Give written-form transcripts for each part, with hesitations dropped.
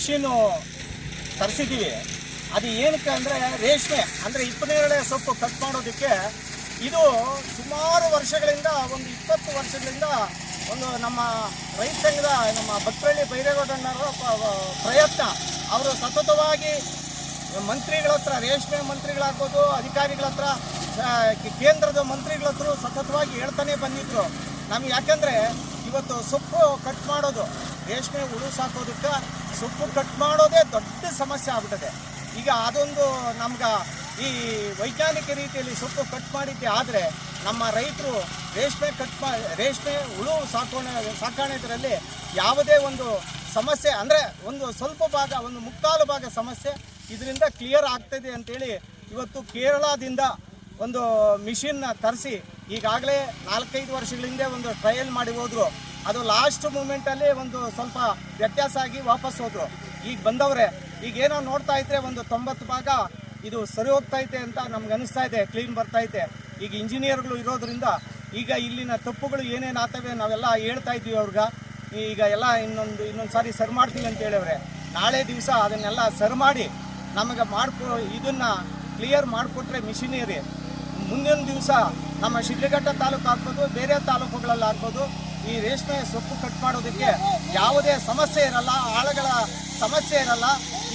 Machine ತರಿಸಿದ್ದೀವಿ. ಅದು ಏನಕ್ಕೆ ಅಂದರೆ ರೇಷ್ಮೆ ಅಂದರೆ ಹಿಪ್ಪನೇರಳೆ ಸೊಪ್ಪು ಕಟ್ ಮಾಡೋದಕ್ಕೆ ಇದು ಸುಮಾರು ವರ್ಷಗಳಿಂದ ಒಂದು 20 ವರ್ಷಗಳಿಂದ ಒಂದು ನಮ್ಮ ರೈತ ಸಂಘದ ನಮ್ಮ ಭಟ್ರಳ್ಳಿ ಬೈರೇಗೌಡಣ್ಣವರ ಪ್ರಯತ್ನ. ಅವರು ಸತತವಾಗಿ ಮಂತ್ರಿಗಳ ಹತ್ರ, ರೇಷ್ಮೆ ಮಂತ್ರಿಗಳಾಗ್ಬೋದು, ಅಧಿಕಾರಿಗಳ ಹತ್ರ, ಕೇಂದ್ರದ ಮಂತ್ರಿಗಳ ಹತ್ರ ಸತತವಾಗಿ ಹೇಳ್ತಾನೆ ಬಂದಿದ್ರು. ನಮ್ಗೆ ಯಾಕೆಂದರೆ ಇವತ್ತು ಸೊಪ್ಪು ಕಟ್ ಮಾಡೋದು, ರೇಷ್ಮೆ ಹುಳು ಸಾಕೋದಕ್ಕೆ ಸೊಪ್ಪು ಕಟ್ ಮಾಡೋದೇ ದೊಡ್ಡ ಸಮಸ್ಯೆ ಆಗ್ಬಿಟ್ಟಿದೆ. ಈಗ ಅದೊಂದು ನಮ್ಗೆ ಈ ವೈಜ್ಞಾನಿಕ ರೀತಿಯಲ್ಲಿ ಸೊಪ್ಪು ಕಟ್ ಮಾಡಿದ್ದೆ ಆದರೆ ನಮ್ಮ ರೈತರು ರೇಷ್ಮೆ ಹುಳು ಸಾಕಾಣೆದರಲ್ಲಿ ಯಾವುದೇ ಒಂದು ಸಮಸ್ಯೆ ಅಂದರೆ ಒಂದು ಸ್ವಲ್ಪ ಭಾಗ, ಒಂದು ಮುಕ್ಕಾಲು ಭಾಗ ಸಮಸ್ಯೆ ಇದರಿಂದ ಕ್ಲಿಯರ್ ಆಗ್ತದೆ ಅಂತೇಳಿ ಇವತ್ತು ಕೇರಳದಿಂದ ಒಂದು ಮಿಷಿನ್ನ ತರಿಸಿ ಈಗಾಗಲೇ 4-5 ವರ್ಷಗಳ ಹಿಂದೆ ಒಂದು ಟ್ರಯಲ್ ಮಾಡಿ ಹೋದರು. ಅದು ಲಾಸ್ಟ್ ಮೂಮೆಂಟಲ್ಲಿ ಒಂದು ಸ್ವಲ್ಪ ವ್ಯತ್ಯಾಸ ಆಗಿ ವಾಪಸ್ ಹೋದರು. ಈಗ ಬಂದವರೆ ಈಗೇನೋ ನೋಡ್ತಾ ಇದ್ದರೆ ಒಂದು 90 ಭಾಗ ಇದು ಸರಿ ಹೋಗ್ತಾ ಐತೆ ಅಂತ ನಮ್ಗೆ ಅನಿಸ್ತಾ ಇದೆ, ಕ್ಲೀನ್ ಬರ್ತಾ ಐತೆ. ಈಗ ಇಂಜಿನಿಯರ್ಗಳು ಇರೋದ್ರಿಂದ ಈಗ ಇಲ್ಲಿನ ತಪ್ಪುಗಳು ಏನೇನು ಆಗ್ತವೆ ನಾವೆಲ್ಲ ಹೇಳ್ತಾ ಇದ್ವಿ ಅವ್ರಿಗೆ. ಈಗ ಎಲ್ಲ ಇನ್ನೊಂದು ಸಾರಿ ಸರಿ ಮಾಡ್ತೀವಿ ಅಂತ ಹೇಳಿವ್ರೆ. ನಾಳೆ ದಿವಸ ಅದನ್ನೆಲ್ಲ ಸರಿ ಮಾಡಿ ನಮಗೆ ಇದನ್ನು ಕ್ಲಿಯರ್ ಮಾಡಿಕೊಟ್ರೆ ಮಿಷಿನರಿ ಮುಂದಿನ ದಿವಸ ನಮ್ಮ ಶಿಡ್ಲಘಟ್ಟ ತಾಲೂಕು ಆಗ್ಬೋದು, ಬೇರೆ ತಾಲೂಕುಗಳಲ್ಲಾಗ್ಬೋದು, ಈ ರೇಷ್ಮೆ ಸೊಪ್ಪು ಕಟ್ ಮಾಡೋದಕ್ಕೆ ಯಾವುದೇ ಸಮಸ್ಯೆ ಇರಲ್ಲ, ಆಳುಗಳ ಸಮಸ್ಯೆ ಇರಲ್ಲ.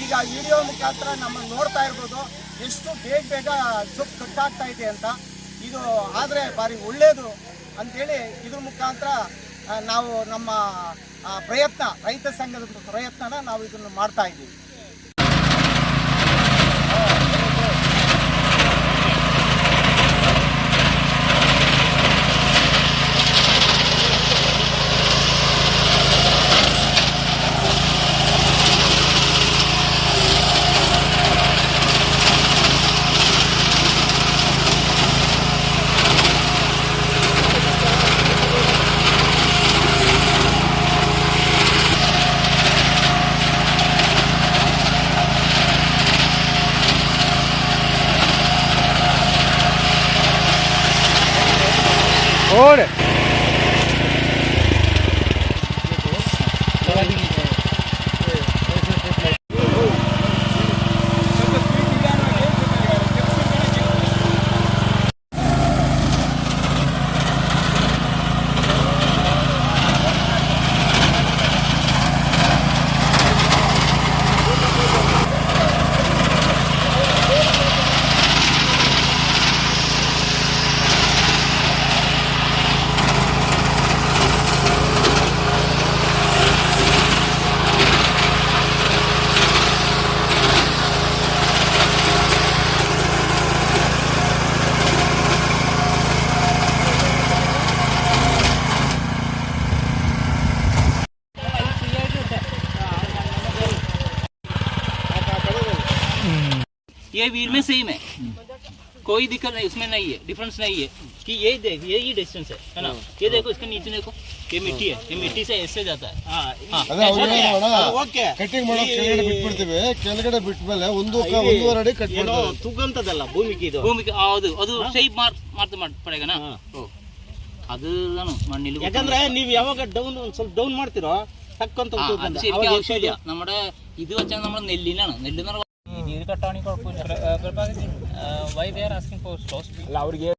ಈಗ ವಿಡಿಯೋ ಮುಖಾಂತರ ನಮ್ಮನ್ನು ನೋಡ್ತಾ ಇರ್ಬೋದು ಎಷ್ಟು ಬೇಗ ಸೊಪ್ಪು ಕಟ್ಟಾಗ್ತಾ ಇದೆ ಅಂತ. ಇದು ಆದರೆ ಭಾರಿ ಒಳ್ಳೆಯದು ಅಂಥೇಳಿ ಇದ್ರ ಮುಖಾಂತರ ನಾವು ನಮ್ಮ ಪ್ರಯತ್ನ, ರೈತ ಸಂಘದ ಪ್ರಯತ್ನನ ನಾವು ಇದನ್ನು ಮಾಡ್ತಾ ಇದ್ದೀವಿ. और ये व्हील में सेम है, कोई दिक्कत नहीं, इसमें नहीं है, डिफरेंस नहीं है कि ये देख यही डिस्टेंस है ना। ये देखो इसके नीचे देखो, ये मिट्टी है, ये मिट्टी से ऐसे जाता है. ಓಕೆ ಕಟಿಂಗ್ ಮಾಡೋಕೆ ಕೆಳಗಡೆ ಬಿಟ್ಬಿಡ್ತೀವಿ. ಕೆಳಗಡೆ ಬಿಟ್ಮೇಲೆ ಒಂದೂವರೆ ಅಡಿ ಕಟ್ ಮಾಡೋದು ತೂಗಂತದಲ್ಲ ಭೂಮಿಗೆ ಇದು. ಭೂಮಿಗೆ ಅದು ಶೇಪ್ ಮಾಡ್ತಾ ಪಡೆಗನಾ. ಅದು ನಾನು ಮಣ್ಣಿಲಿ ಯಾಕಂದ್ರೆ ನೀವು ಯಾವಾಗ ಡೌನ್ ಒಂದು ಸ್ವಲ್ಪ ಡೌನ್ ಮಾಡ್ತಿರೋ ಟಕ್ಕಂತ നമ്മുടെ ഇത് വെച്ചാൽ നമ്മുടെ നെല്ലിനാണ്. നെല്ലിന്ന് ഇത് കട്ടാണെങ്കിൽ കുഴപ്പമില്ല. Why they are asking four slow speed അല്ല അവർക്ക്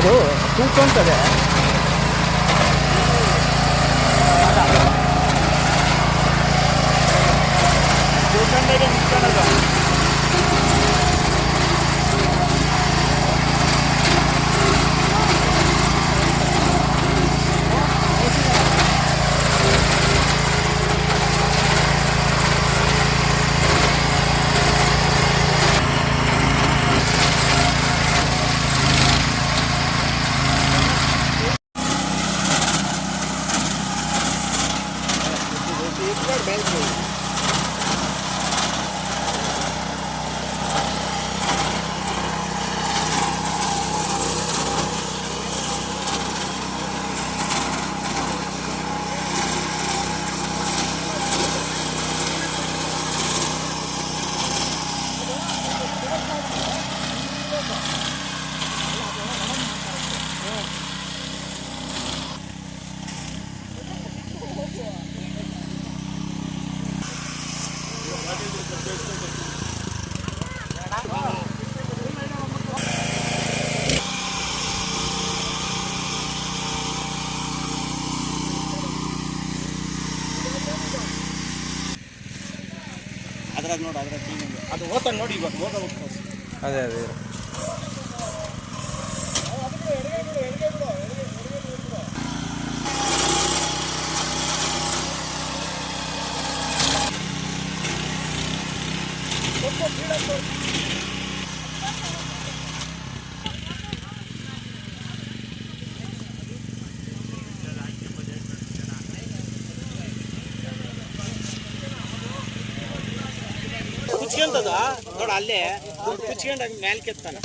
ಅದು ತೂಕೊಂತದೆ. ಅದ್ರಾಗ ನೋಡಿ, ಅದ್ರಾಗ ಅದು ಹೋಗ್ತಾ ನೋಡಿ, ಇವತ್ತು ಹೋಗ್ತಾ ಅದೇ ಅದೇ ಕುಚ್ಕೊಂತದ ನೋಡ, ಅಲ್ಲೇ ಕುಚ್ಕೊಂಡಾಗ ಮ್ಯಾಲ್ ಕೆತ್ತಾನ.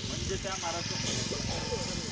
ಮಂಜುಷಾ ಮಾರಾಟ